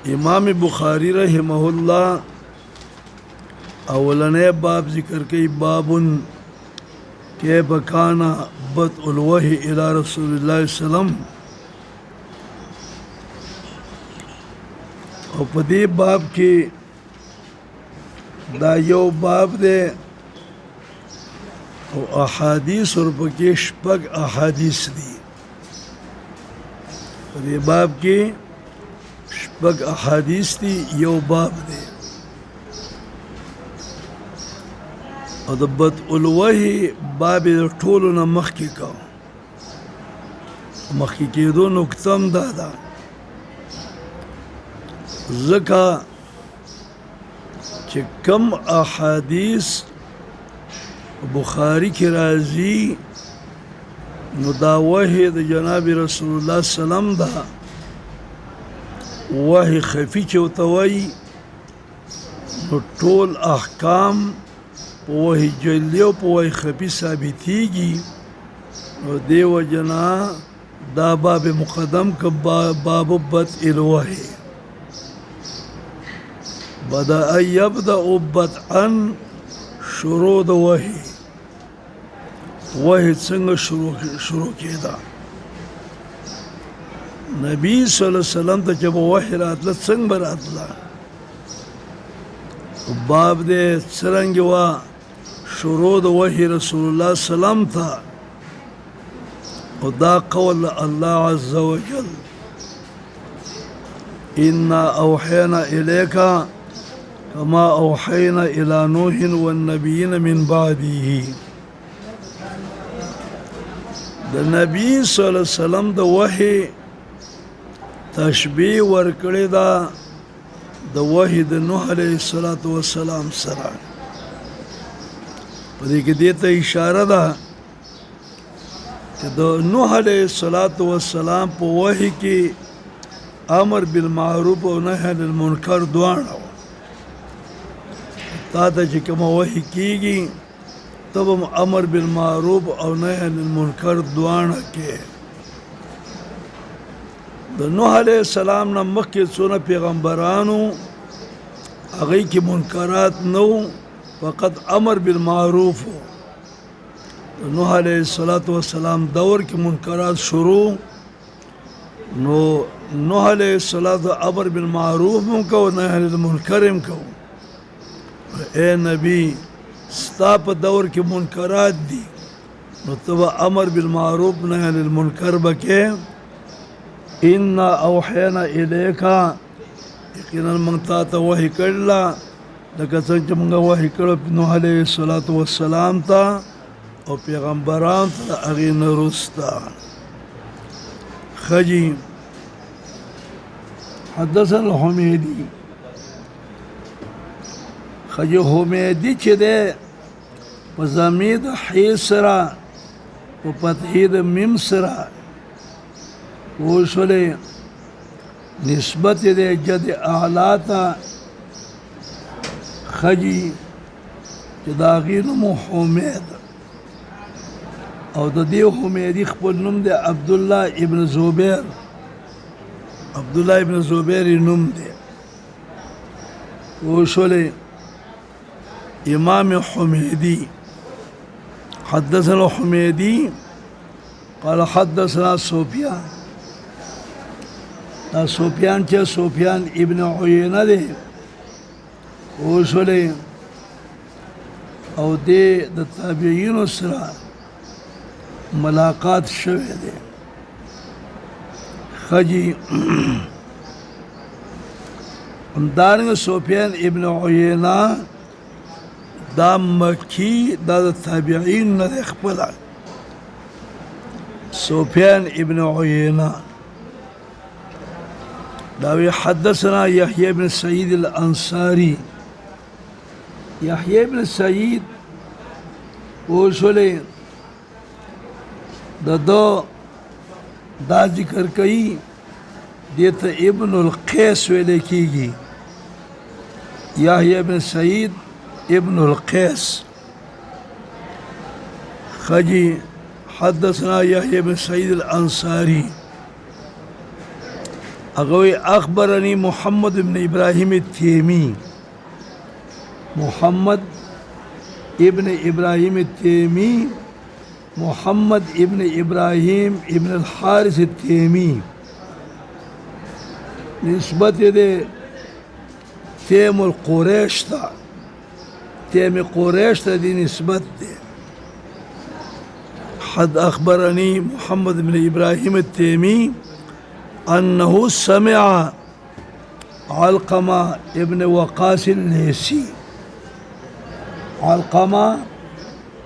इमाम बुखारी रहमहुल्लाह अवलने बाब जिक्र कई बाबुन के बकाना बदउल वही इला रसूलिल्लाह सल्लम और पदी बाब की दायो बाब दे और अहादीस और पकी शपक अहादीस दी और ये बाब की शपक अहादीस दी यो बाब दे और बदउल वही बाब ठोलो न मखी का मखी के दो नुक्तम दादा ज़का कि कम अहादीस बुखारी की राजी नुदा वही द जनाब रसूलुल्लाह सल्लम दा वही खफी चौतवाई नु टोल अहकाम वही जलियो वही खफी साबितीगी और देव जना दा बाब मुक़द्दम का बाब बदउल वही बदा यबदा बदअन शुरू द वही वही संग शुरू किया नबी सल्लल्लाहु अलैहि वसल्लम तो जब वही रातला संग बरातला बाब दे सरंग वा शुरू द वही रसूलुल्लाह सल्लम था दा कौल अल्लाह अज़्ज़ा व जल इन्ना औहैना इलैका कमा औहैना इला नूहिन वन्नबिय्यीन मिन बादिही द नबी सल्लल्लाहु अलैहि वसल्लम द वही तशबीह वर्कड़े दा द वही द नूह अलैहिस्सलातु वस्सलाम सरा पदी के देता इशारा दा कि द नूह अलैहिस्सलातु वस्सलाम पर वही की अमर बिल मारूफ और नही अनिल मुनकर दुआना ताता जिकमा वही कीगी तब हम अमर बिल मारूफ और नही अनिल मुनकर दुआना के द नूह अलैहिस्सलाम न मक्के सोना पैगम्बरानू अगई की मुनकरात नौ फ़कत अमर बिल मारूफ हो तो नूह अलैहिस्सलातु वस्सलाम दौर की मुनकरात शुरू नो नूह अलैहिस्सलातु अमर बिल मारूफ को नही अनिल मुनकर को ए नबी स्ताप दौर के मुनकरात दी नो तब अमर बिल मारूफ नही अनिल मुनकर बके इन्ना औहैना इलैका यकीनन मंगता तो वही करला लगा संग मंगा वही करो नूह अलैहिस्सलातु वस्सलाम था और पैगम्बरान था अगी नरुस्ता खजी हदसन हुमैदी खजी हुमैदी चदे वज़मीद हिसरा व पतहीद मिमसरा वोशले निस्बत दे जद आलाता खजी जदागीन हुमैद और दे हुमैदी खपल नुम दे अब्दुल्ला इब्न ज़ुबैर नुम दे वोशले इमाम हुमैदी हदसना हुमैदी قال حدثنا سفيان चे سفيان इब्न उयैना दे वोशले और दे द ताबीईन सरा मुलाकात शवे दे खजी दारंग सुफियान इब्न उयैना दा मक्की दा ताबीईन न खपला सुफियान इब्न उयैना दावी हदसना यहया इब्न सईद अल-अंसारी यहया इब्न सईद वोशले दो दा जिक्र कई देता इब्नुल क़ैस वेले कीगी यहया इब्न सईद इब्नुल क़ैस खजी हदसना यहया इब्न सईद अल-अंसारी اغوی اخبرنی محمد ابن ابراہیم التیمی، محمد ابن ابراہیم التیمی، محمد ابن ابراہیم ابن الحارث التیمی، نسبت دے تیم القریش تا، تیم قریش تا دی نسبت دے. حد اخبرنی محمد بن ابراہیم التیمی انہو سمع علقمہ ابن وقاص اللیسی، علقمہ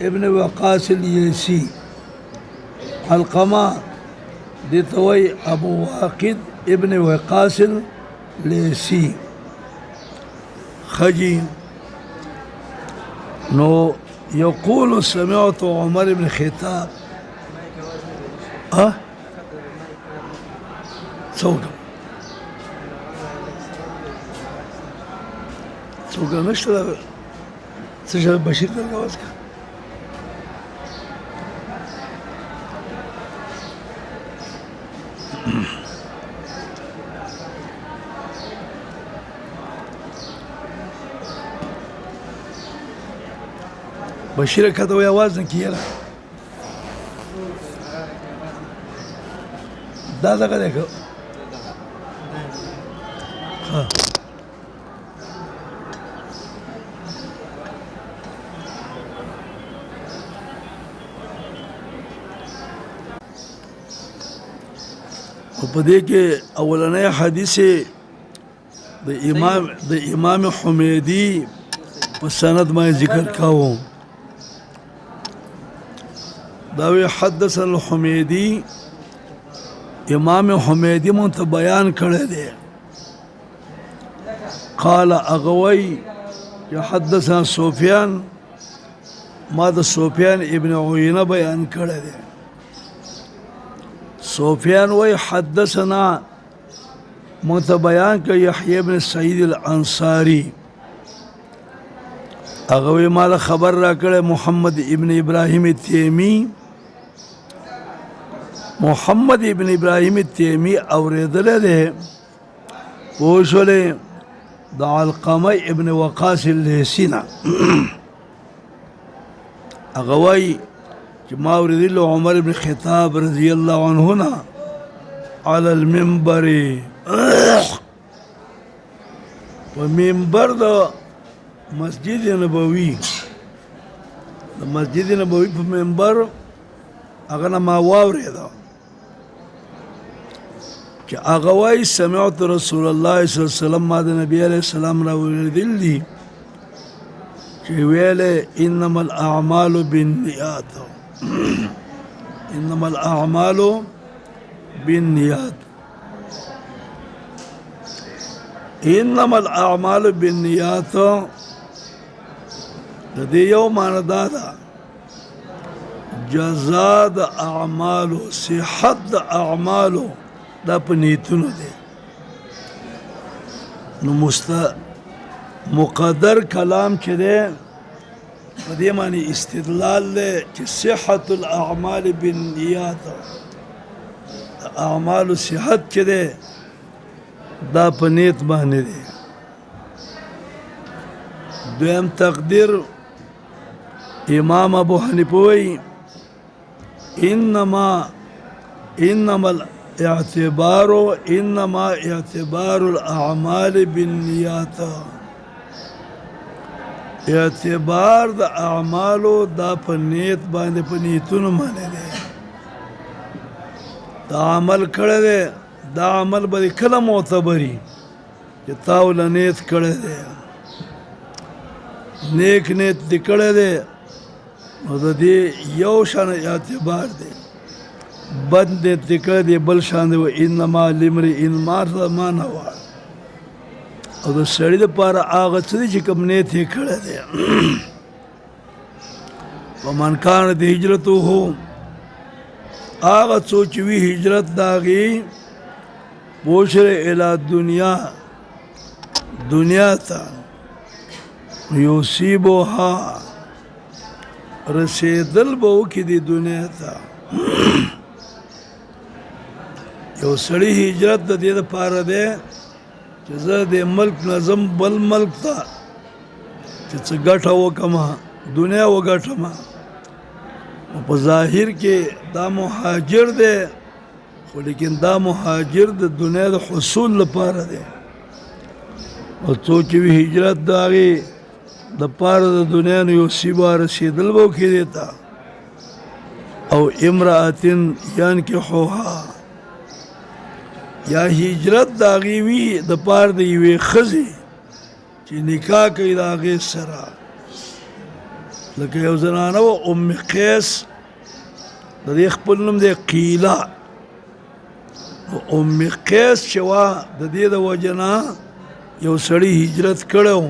ابن وقاص اللیسی، علقمہ دیتوی ابو واقد ابن وقاص اللیسی. خجی نو یقول سمعت عمر بن خطاب څوکه نشته دا څه شی بشیر درګه واس کا بشیر کته وی आवाज نه کیره دا دغه ده ها په دې کې اولنۍ حدیث د امام حمیدی په سند ما ذکر کاوه. داوی حدثنا الحمیدی، امام حمیدی مونته بیان کړی دی. قال اغوی حدثنا سفیان، ما د سفیان ابن عیینه بیان کړی دی. سفیان وی حدثنا مونته بیان کړی یحیی بن سعید الانصاری، اغوی ما خبر را کړی محمد ابن ابراہیم التیمی، محمد ابن ابراہیم التیمی اوریدل دی پوه شولې د علقمه ابن وقاص اللیسی نه. هغه وایي چې ما اوریدل عمر ابن خطاب رضی الله عنه نه علی المنبر، په منبر د مسجد نبوی، د مسجد نبوی په منبر هغه نه ما واورېده چې هغه وایي سمعت رسول الله صلی الله علیه وسلم، ما د نبی علیه السلام را اوریدل دي چې ویلې انما الاعمال بالنیات، انما الاعمال بالنیات، انما الاعمال بالنیات. د دې یو معنی دا ده جزاء د اعمالو، صحت د اعمالو دا په نیتونو دی. نو مقدر کلام چې دی په دې معنی استدلال دی چې صحت الاعمال بالنیات، د اعمالو صحت چې دی دا په نیت باندې دی. دویم تقدیر امام ابو حنیفه وی انما الاعتبار، انما اعتبار الاعمال بالنیات، اعتبار د اعمالو دا په نیت باندې، په نیتونو باندې دی. دا عمل کړی دی، دا عمل به کله معتبري چې تا ول نیت کړی دی، نیک نیت دې کړی دی، نو د دې یو شان اعتبار دی. بد نیت دې کړی دی بل شان دی. و انما لامرئ ما نوى، او د سړي دپاره هغه څه دی چې کوم نیت یې کړی دی. ومن کانت هجرته، هغه څوک چې وي هجرت د هغې بوشر الى دنیا تا یوسیبوها، رسیدل به وکړي دې دنیا ته، یو سړی هجرت د دې دپاره دی چې زه د ملک نه ځم بل ملک ته چې څه ګټه وکړمه دنیا وګټمه. په ظاهر کې دا مهاجر دی خو لیکن دا مهاجر د دنیا د حصول لپاره دی. او څوک چې وي هجرت د هغې دپاره د دنیا نه یو سیبه رسېدل به وکړي دې ته. او امرأتن ینکحوها یا هجرت د هغې وي دپاره د یوې ښځې چې نکاح کوي د هغې سره. لکه یو زنانه وه ام قیس د دې خپل نوم دی قیله. ام قیس چې وه د دې د وجه نه یو سړي هجرت کړی و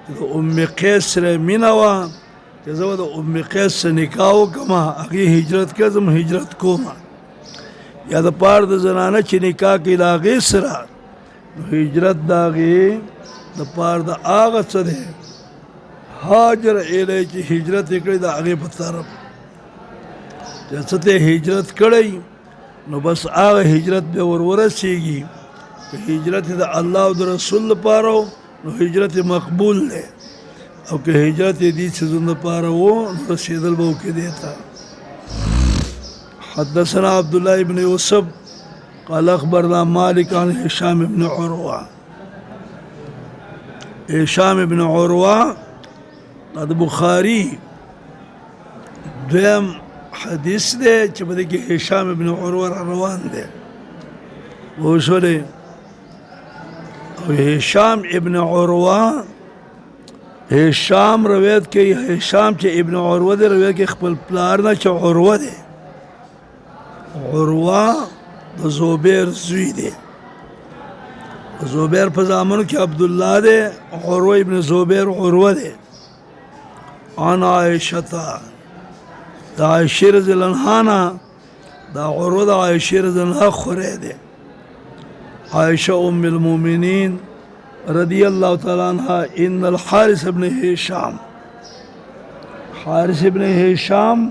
چې د ام قیس سره مینه وه چې زه به د ام قیس سره نکاح وکړمه هغې هجرت کړه زه هجرت کومه. یا د پاره د زنانه چې نکاح کوي د هغې سره نو هجرت د هغې د پاره د هغه څه دی هاجر الی چې هجرت یې کړی د هغې په طرف چې څه ته هجرت کړی نو بس هغه هجرت بیا ور ورسېږي. که هجرت د الله او د رسول لپاره نو هجرت مقبول دی او که هجرت یې دې څیزونو لپاره و نو رسېدل به وکړي دې ته. حدثنا عبد الله بن يوسف قال اخبرنا مالك عن هشام بن عروه. هشام بن عروه د بخاري دویم حدیث دی چې په دې کې هشام بن عروه روان دی. وشولې او هشام ابن عروه هشام روایت کوي هشام چې ابن عروه دی روایت کوي خپل پلار نه چې عروه دی. عروه د زبیر زوی دی. زبیر په زامنو کې عبدالله دی. عروه ابن زبیر عروه دی. عن عائشة دا عائشة رضی اللہ عنہا نا دا عروه دا عائشة رضی اللہ عنہا خوری دی. عائشة ام المؤمنین رضی اللہ تعالی عنہ ان الحارث ابن هشام حارث ابن هشام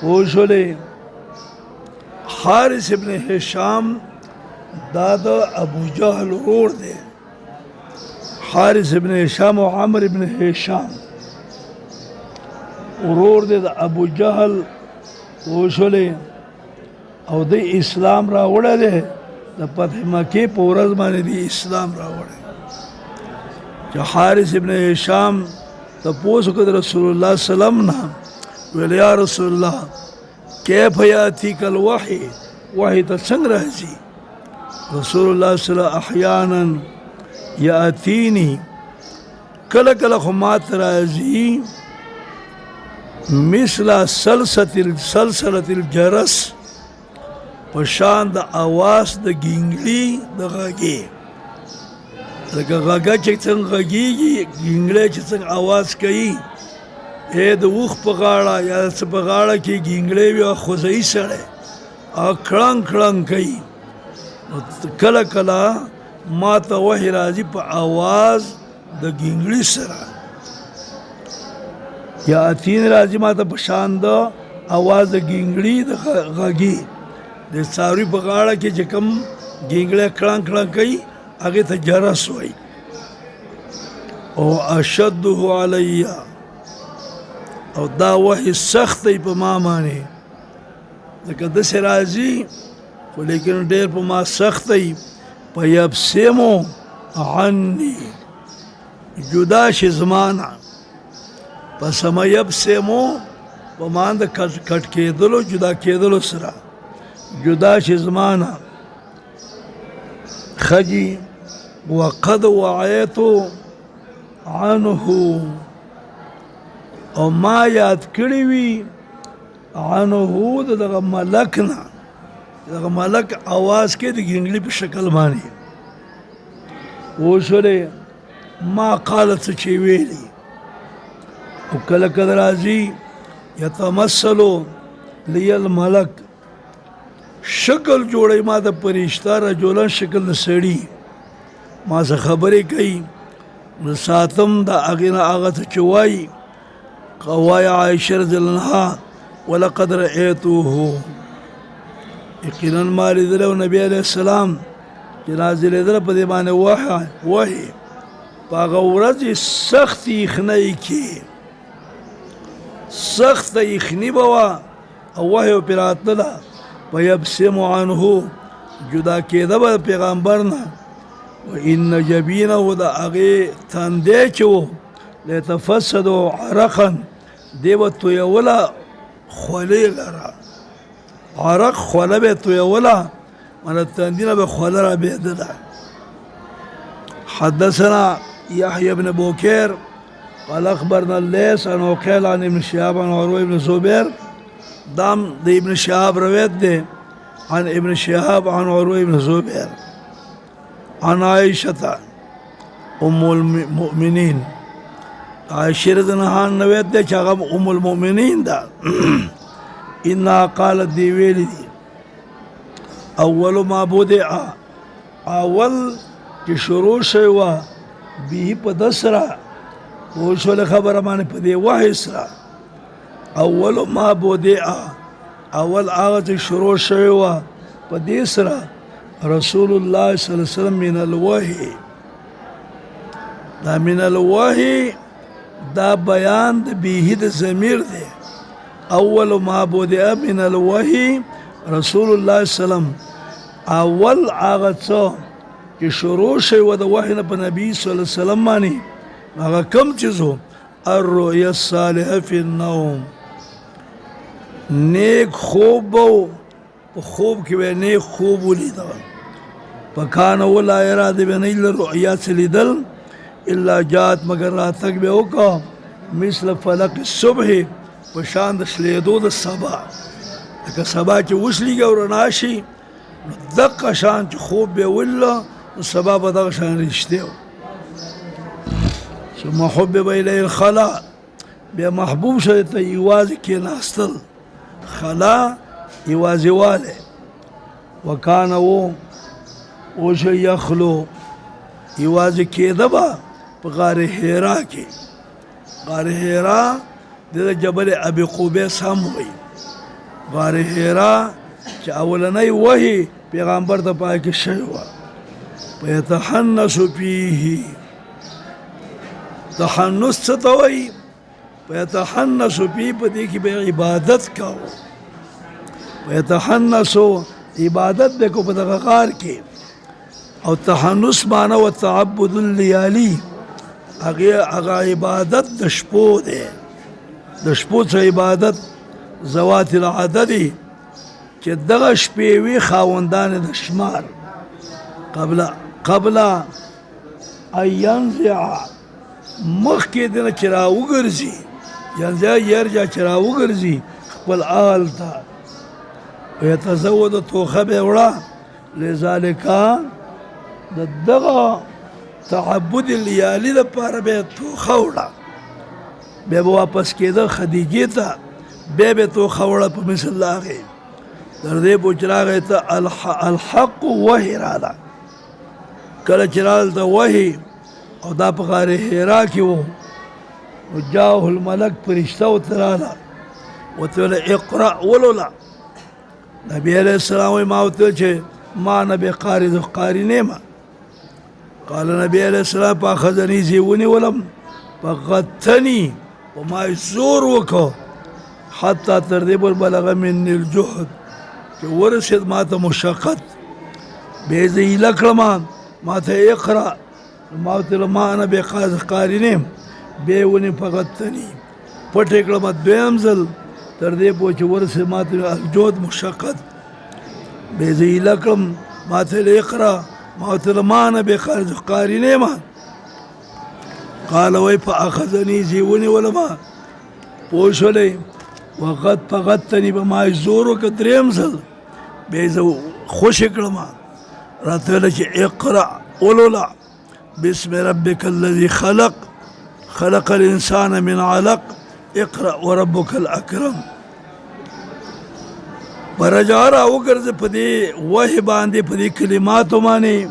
وشولے حارث ابن هشام دا دا ابو جهل ورور دی. حارث ابن هشام و عمر ابن هشام ورور دی دا ابو جهل وشولې او د اسلام راوړی دی د فتح مکې په ورځ باندې دی اسلام راوړی. چې حارث ابن هشام تپوس وکړ د رسول الله سلام نه ویل یا رسول الله کیف یاتیک الوحی وحی ته څنګه راځي؟ رسول الله صلی الله احیانا یاتینی کله کله خو ما ته راځي مثل سلسلة الجرس پشان د آواز د ګینګړي د غږې لکه غږه چې څنګه غږېږي ګینګړی چې څنګه آواز کوي د اوښ په غاړه یا څه په غاړه کې ګینګړی وي او خوځوي سړی او کړنګ کړنګ کوي. کله کله ما ته وحی راځي په آواز د ګینګړي سره یا اتین راځي ما ته په شان د آواز د ګینګړي د غږې د څاروي په غاړه کې چې کوم ګینګړی کړنګ کړنګ کوي هغې ته جرس وایي. او اشده علی او دا وحی سخت دی په ما باندې لکه داسې راځي خو لیکن ډېر په ما سخت دی. په یبسمو عني جدا شي زما نه پس ما یبسمو په معنی د کټ کېدلو جدا کېدلو سره جدا شي زما نه. خجي وقد وعيت عنه او ما یاد کړی وي عنه دغه ملک نه دغه ملک آواز کې د ګینګړي په شکل باندې وشولې ما قالت چې ویلي. او کله کله راځي یتمثلو لی الملک شکل جوړی ما د پرشتہ رجولن شکل د سړي ما څه خبرې کوي نو ساتم د هغې نه هغه ته چې وایي قوایا عائشة رضی اللہ عنہا ولقد رأيته یقینا ما لیدلی و نبی علیه السلام چې نازلېدله په دې باندې وحی په هغه ورځې سخت یخنۍ کې سخته یخني به وه او وحی پرې راتلله فیبسم عنه جدا کېده به د پیغمبر نه و ان جبینه د هغې تندی چې و لیتفسد عرقا دی به تویوله خولې لره عرق خوله به تویوله من تندی نه به خوله را بهدله حدثنا يحيى بن بوكير قال اخبرنا الليث عن عقيل عن ابن شهاب عن عروه بن زبير دام دي ابن شهاب روایت دي عن ابن شهاب عن عروه بن زبير عن عائشة ام المؤمنين عائشة رضي الله عنها روایت دي چې ام المؤمنين دا انها قالت دی ویلی دی اول ما بدع اول چې شروع شوی وه به په ده سره پوه شولې خبره باندې په دې وحی سره اول ما بدع اول هغه چې شروع شوی وه په دې سره رسول الله صلی الله علیه وسلم من الوحی دا من الوحی دا بیان د بیه د ضمیر دی اول ما بدع من الوحی رسول الله صلی الله علیه وسلم اول هغه څه چې شروع شوی و د وحی نه په نبي صلی الله علیه وسلم باندې هغه کوم چیز و الرؤیا الصالحه فی النوم نیک خوب به په خوب کې به نیک خوب ولیده فکان ولا اراده به نه رؤیا څه لیدل الا جات مگر راتګ به وکړه مثل فلق الصبح په شان د شلېدو د سبا لکه سبا چې وشلېږي او رڼا شي نو دقه شان چې خوب به وله نو سبا به دغه شان رښتیا و ثم حبب الیه الخلا بیا محبوب شوی ته یوازې کېناستل خلا یوازې والی وکانه و اوشه یخلو یوازې کېده به په غار حرا کې غار حرا د جبل ابي قبیس هم وایي غار حرا چې اولنی وحی پیغمبر ته پای کې شوی وه فیتحنس فیه تحنس څه ته وایي فیتحنس فیه په دې کې به عبادت کوو فیتحنسو عبادت به کو په دغه غار کې او تحنس معنی و تعبد اللیالی هغه عبادت د شپو دی د شپو څه عبادت ذوات العدد چې دغه شپې وي خاوندان د شمار قبل ان ينزع مخکې دنه چې راوګرځي ینزع یرجع چې راوګرځي خپل آل ته ویتزود توخه به وړه لذالک د دغه تعبد لیالي دپاره به یې توخه وړه بیا به واپس کېده خدیجې ته بیا به یې توخه وړه په مثل د هغې تر دې پورې چې راغی ته الحق وحی راله کله چې راغله ته وحی او دا په غار حرا کې و نو جاءه الملک فرشته ورته راله ورته ویله اقرأ ولوله نبی علیه السلام وایي ما ورته ویل چې ما نه بقاري زه قاري نه یم قال نبی علیه السلام فاخذني زه یې ونیولم فغتني وما یې زور وکړو حتی تر دې پورې بلغه مني الجهد چې ورسېد ما ته مشقت بیا یې زه هیله کړم ما ته اقرأ ما ورته ویل ما نه بقاري نه یم بیا یې ونې فغتني پټ یې کړم دویم ځل تر دې پورې چې ورسېد ما ته الجهد مشقت بیا یې زه هیله کړم ما ته ویل اقرأ ما ورته ویل ما نه بقاري نه یم قال وی فاخذني زه یې ونیولم پوه شولې وقد فغتني به ما یې زور وکړه درېیم ځل بیا یې زه خوشې کړم راته ویله چې اقرأ ولوله بسم ربك الذي خلق خلق الانسان من علق اقرأ وربك الاکرم برجع را وګرځه په دې وحی باندې په دې کلماتو باندې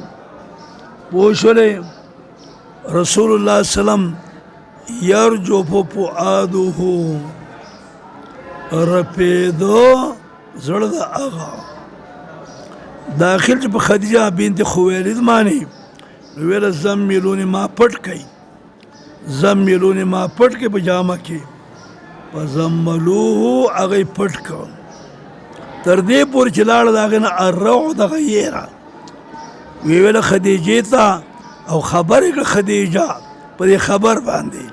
پوه شولې رسول الله سلام یرجو فؤاده رپیدو زړه د هغه داخل چې په خدیجه بنت خویلد باندې نو ویله زملونې ما پټ کړئ زملونې ما پټ کړئ په جامه کې په زملوه هغه یې پټ کړ تر دې پورې چې لاړه د هغې نه الروع دغه یېره وی ویله خدیجې ته او خبر یې کړه خدیجه په دې خبر باندې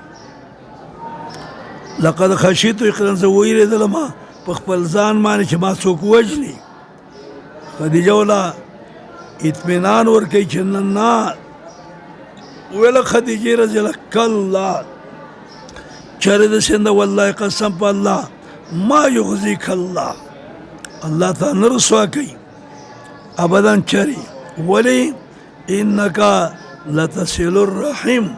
لقد خشیتو یقینا زه ویرېدلم په خپل ځان باندې چې ما څوک وژني خدیجه ولا اطمینان ورکوي چې نه ویله خدیجې رضی الله کلا چرې د سنده والله قسم په الله ما یخزیک الله الله ته نه رسوا کوي ابدا چرې ولې انک لتصل الرحم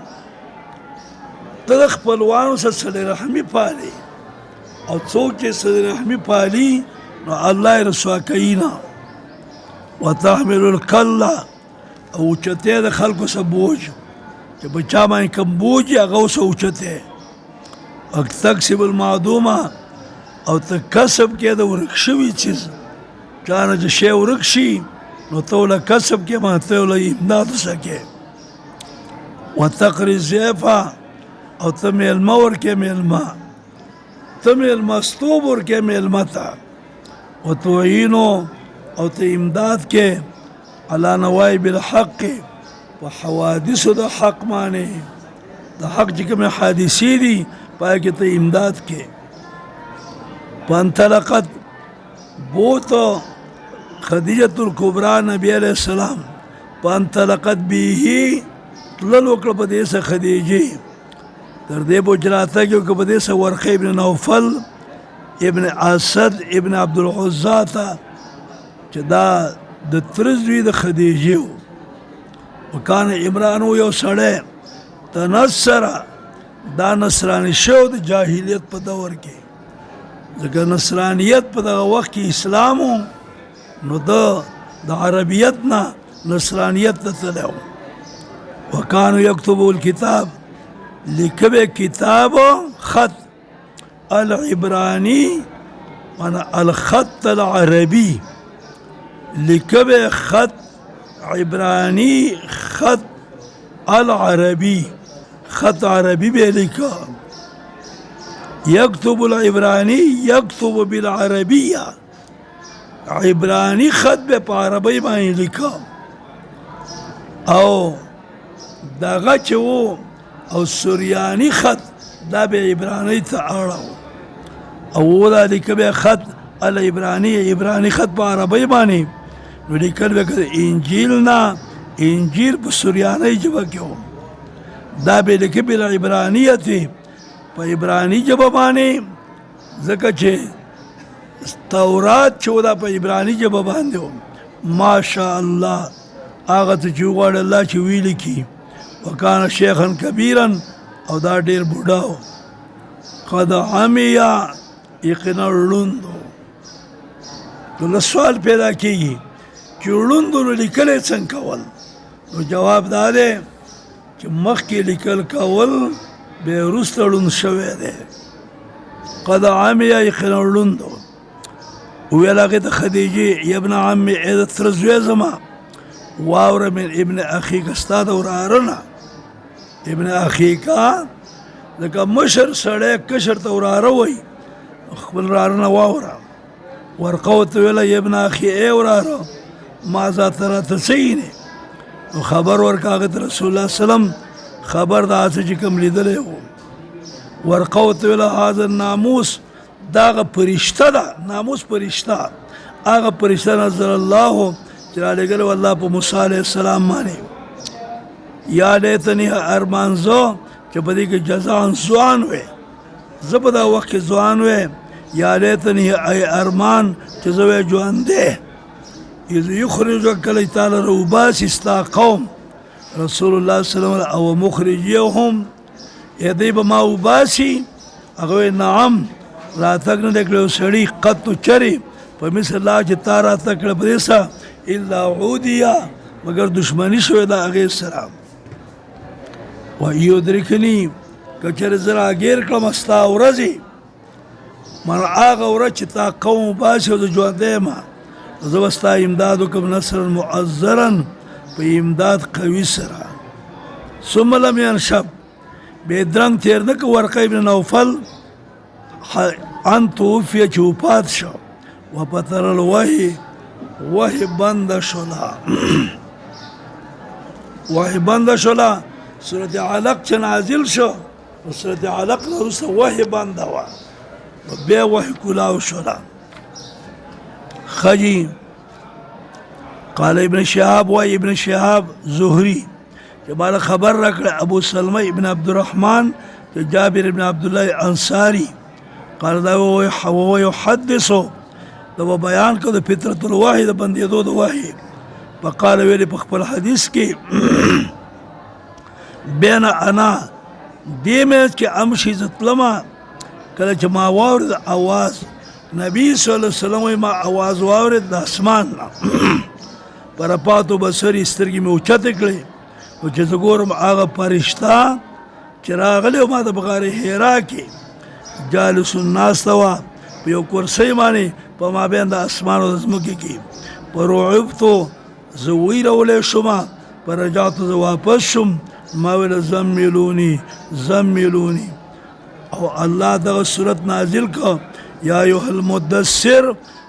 ته د خپلوانو سره صلې رحمي پالي او څوک چې صلې رحمي پالي نو الله یې رسوا کوي نه وتحمل الکله او اوچتې د خلکو څه بوج چې په چا باندې کوم بوج یې هغه اوس اوچتې او تکسب المعدومه او ته کسب کې د ورک شوي څیز چا نه چې شی ورک شي نو ته له کسب کې باندې ته له امداد وسکې وتقري الضيافه او ته میلمه ورکې میلمه ته میلمستوب ورکې میلمه ته وتعینو او ته امداد کې علی نوایب الحق په حوادثو د حق باندې د حق چې کومې حادثې دي پای کې ته امداد کې فانطلقت بوت خدیجة الکبرى نبی علیہ السلام فانطلقت به تلل وکړه په دې سره خدیجې تر دې پورې راته کې په دې سره ورقه ابن نوفل ابن اسد ابن عبدالعزا ته چې دا د تره زوی د خدیجې و وکان عمران یو سړی تنصره دا نصرانی شو د جاهلیت په دور کې ځکه نصرانیت په دغه وخت کې اسلام و نو د عربیت نه نصرانیت ته تللی و وکانو یکتبو الکتاب لیکبه کتاب خط العبرانی معنی الخط العربی لیکبه خط عبرانی خط العربی خط عربی به لیکا یکتب العبرانی یکتب بالعربیه عبرانی خط به په عربی باندې لیکا او دغه چې و او سوریانی خط دا به عبرانی ته اړه او دا لیکبه خط العبرانی عبرانی خط په عربی باندې نو لیکل وکړه انجیل نه انجیل په سوریانی ژبه کې و دا به لیکي بالعبرانیت په عبرانی ژبه باندې ځکه چې تورات چې دا په عبرانی ژبه باندې و ماشاء الله هغه ته چې وغواړي الله چې ویلي کي وکانه شیخا کبیرا او دا ډېر بوډا و قد عمیا یقینا ړوند و نو سوال پیدا کېږي چې ړوند نو لیکلی څنګه کول نو جواب دا دی چې مخکې لیکل کول بیا وروسته ړوند شوی دی قد عمیا یقینا ړوند و وویل هغې ته خدیجې یا ابن عمې ای د تره زوی زما واوره من ابن اخیکه ستا د وراره نه ابن اخیکه لکه مشر سړی کشر ته وراره وایي خپل وراره نه واوره ورقه ورته ویله یا ابن اخي ای وراره ماذا ترى تسینې نو خبر ورکړه هغې ته رسول الله سلم خبر د هڅه چې کوم لیدلی و ورقه ورته ویله هذا الناموس دا هغه فرشته ده ناموس فرشته هغه فرشته نزل الله چې رالیږلی و الله په موسی علیه السلام باندې یا لیتنی ارمان زه چې په دې کې جزان ځوان وې زه په دا وخت کې ځوان وې یا لیتنی ای ارمان چې زه وې ژوندی اذ یخرجک کله تعالی روباسي ستا قوم رسول الله صلی الله علیه وسلم او مخرجهم یدی به ما وباسي هغه نعم راتګ نه کړو سړی قط چری په مثل الله چې تا راتګ کړ پرېسا الا عودیا مگر دشمنی شوی دا هغې سره و یدرکني که چېرې زه راګیر کړم ستا ورځې من هغه ورځ چې تا قوم وباسي او زه ژوندی یم زه به ستا امداد وکړم نصرا معزرا په امداد قوي سره. ثم لم ينشب بیا درنګ تېر نه که ورقه ابن نوفل ان توفیه چې وفات شو وفتر الوحی وحی بنده شوله وحی بنده شوله صورت علق چې نازل شو نو صورت علق نه وروسته وحی بنده وه نو بیا وحی کلاو شوله. خجی قال ابن شهاب وای ابن شهاب زهری چې مالا خبر راکړه ابو سلمه ابن عبدالرحمن چې جابر ابن عبدالله انصاری قال دا وهو يحدثو دا بیان کړه د فطرت الوحی د بندېدو د وحی فقال ویلي په خپل حدیث کې بین انا دې منځ کې امشي زه تلمه کله چې ما واورېد اواز نبی صلی الله علیه وسلم ما اواز واورېد د اسمان نه پرپاتو بصري سترګې مې اوچتې کړې او چې زه ګورم هغه فرشته چې راغلی و ما د بغار حرا کې جالس الناس ته وه په یو کرسۍ باندې په مابین د اسمان او د ځمکې کې فرعبتو زه ویرولی شومه فرجعتو زه واپس شوم ما ویله زملوني او الله دغه صورت نازل که یا ایها المدثر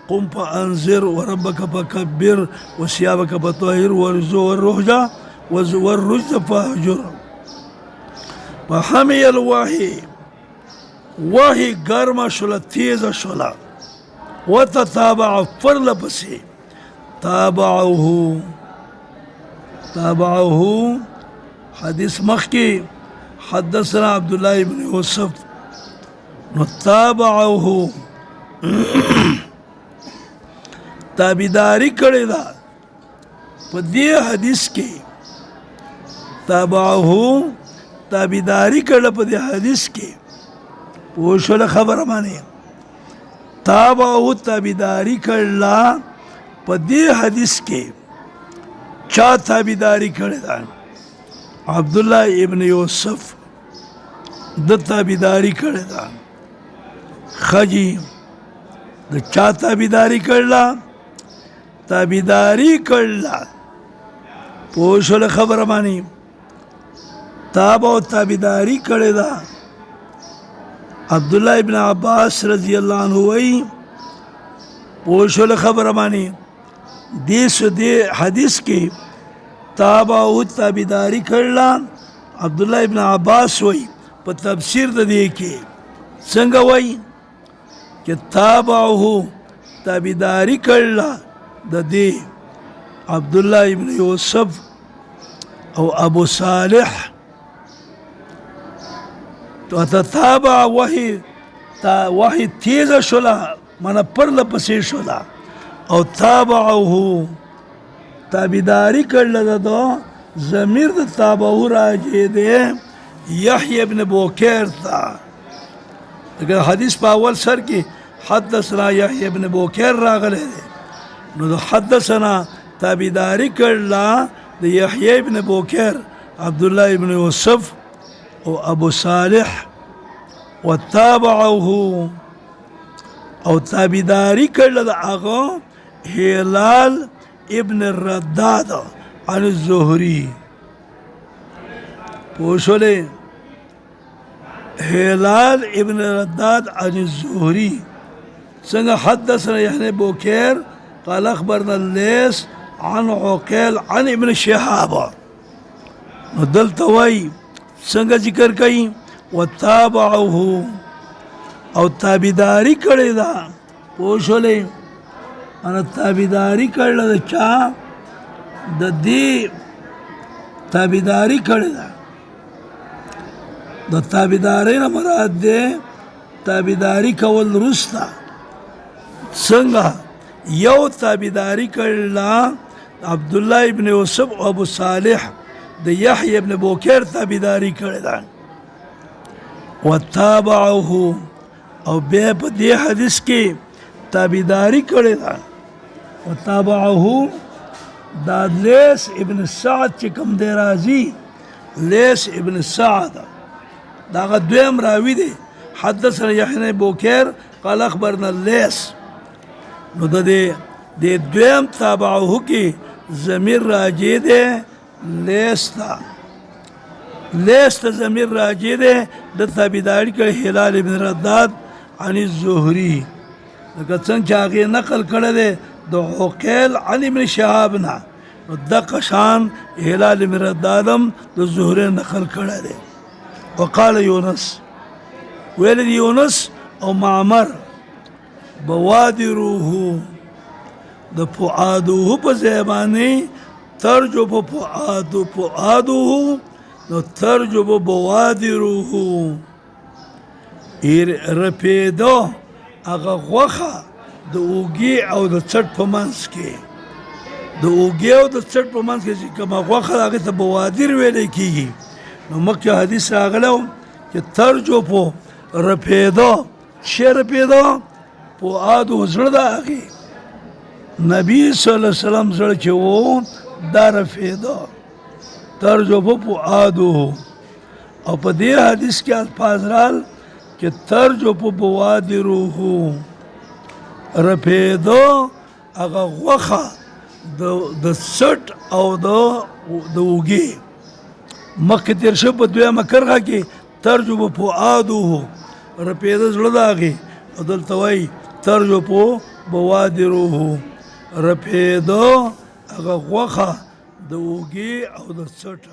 قم فانذر وربك فكبر وثيابك فطهر والرجز فاهجر. فحمي الوحي وحي گرمه شوله تیزه شوله وتتابع فرله پسې تابعه حدیث مخکې حدثنا عبدالله ابن یوسف نو تابعه تابیداری کړې ده په دې حدیث کې تابعه تابیداری کړله په دې حدیث کې پوه شوله خبره باندې تابعه تابیداری کړله په دې حدیث کې چا تابیداری کړې ده عبدالله ابن یوسف د تابیداری کړې ده. خجی د چا تابیداری کړله تابیداری کړله پوه شوله خبره باندې تابع او تابیداری کړې ده عبدالله ابن عباس رضی الله عنه وی پوه شوله خبره باندې دې حدیث کې تابع او تابیداری کړله عبدالله ابن عباس وی په تفسیر د دې کې څنګه وی کہ تابعه تابیداری کړله د دې عبدالله ابن یوسف او ابو صالح تو تتابع وحی تیزه شوله مانا پرله پسې شوله او تابعه تابیداری کړله د ضمیر د تابعه راجع دی یحیی ابن بوکیر ته اگر حدیث په اول سر کې حدثنا یحیی ابن بوکیر راغلی دی نو د حدثنا تابیداری کړله د یحیی ابن بوکیر عبدالله ابن یوسف او ابو صالح وتابعه او تابیداری کړله د هغه هلال ابن الرداد عن الزهري پوه شولې هلال ابن رداد عن الزهري څنګه حدثنا یحیی بوکیر قال اخبرنا الليث عن عقيل عن ابن شهاب نو دلته وایي څنګه ذکر کوي وتابعه او تابیداری کړې ده پوه شولې انا تابیداری کړله د چا د دې تابیداری کړې ده د تابیداری نه مراد دی تابیداری کول رسته څنګه یو تابیداری کړله عبدالله ابن یوسف او ابو صالح د یحیی ابن بوکیر تابیداری کړې ده وتابعه او بیا په دې حدیث کې تابیداری کړې ده وتابعه دا لیث ابن سعد چې کوم دی راځي لیث ابن سعد دا هغه دویم راوي دی حدثنا یحیی بوکیر قال اخبرنا الليث نو د دې د دویم تابعه کې ضمیر راجع دی لیس ته ضمیر راجع دی د تابعداري کړی هلال ابن رداد عن الزهري لکه څنګه چې هغې نقل کړی دی د عقیل عن ابن شهاب نه نو دقه شان هلال ابن رداد هم د زهري نقل کړی دی وقال یونس ویل دی یونس او معمر بوادروه د فؤادوه په ځای باندې ترجو په فؤادوه نو ترجو په بوادروه رپېدو هغه غوښه د اوږې او د څټ په منځ کې د اوږې او د څټ په منځ کې چې کومه غوښه ده هغې ته بوادر ویلی کېږي نو مخکې حدیث راغلی و چې ترجو په رپېدو څه رپېدو فؤادو زړه د هغې نبي صلی الله علیه وسلم زړه چې و دا رپېدو ترجو په فؤادو او په دې حدیث کې الفاظ رال چې ترجو په بوادروه رپېدو هغه غوښه د څټ او د اوږې مخکې تېر شو په دویمه کرښه کې ترجو په فؤادوه رپېده زړه د هغې او دلته وایي ترجو په بوادروه رپېدو هغه غوښه د اوږې او د څټ